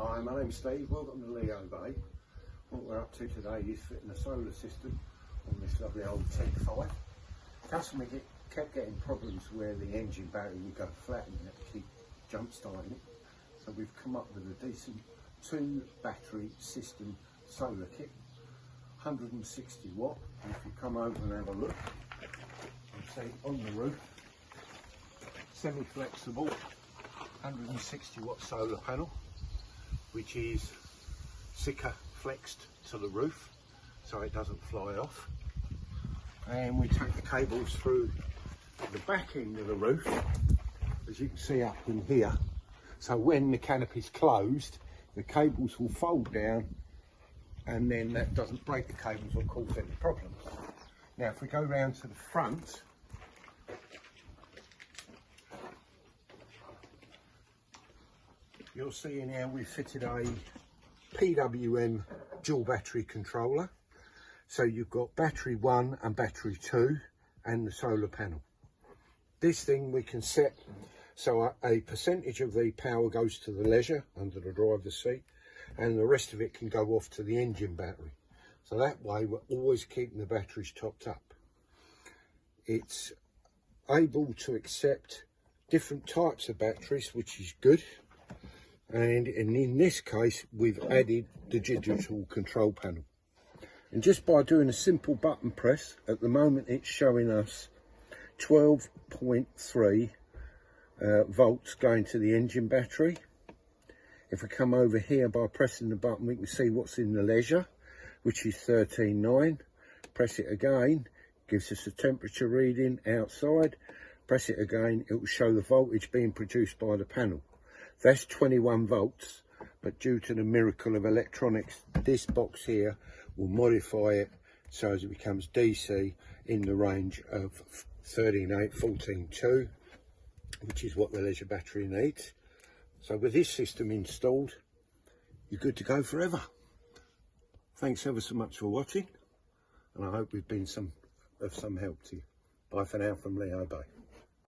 Hi, my name's Steve. Welcome to Leo Bay. What we're up to today is fitting a solar system on this lovely old Tech 5. Customer kept getting problems where the engine battery would go flat and you had to keep jump starting it. So we've come up with a decent 2 battery system solar kit, 160 watt. And if you come over and have a look, you'll see on the roof, semi-flexible 160 watt solar panel, which is Sika flexed to the roof so it doesn't fly off. And we take the cables through the back end of the roof, as you can see up in here. So when the canopy's closed, the cables will fold down, and then that doesn't break the cables or cause any problems. Now if we go round to the front, you'll see in here we've fitted a PWM dual battery controller. So you've got battery 1 and battery 2 and the solar panel. This thing we can set so a percentage of the power goes to the leisure under the driver's seat, and the rest of it can go off to the engine battery. So that way we're always keeping the batteries topped up. It's able to accept different types of batteries, which is good. And in this case, we've added the digital control panel. And just by doing a simple button press, at the moment it's showing us 12.3 volts going to the engine battery. If we come over here by pressing the button, we can see what's in the leisure, which is 13.9. Press it again, gives us a temperature reading outside. Press it again, it will show the voltage being produced by the panel. That's 21 volts, but due to the miracle of electronics, this box here will modify it so as it becomes DC in the range of 13.8, 14.2, which is what the leisure battery needs. So with this system installed, you're good to go forever. Thanks ever so much for watching, and I hope we've been of some help to you. Bye for now from Leo Bay.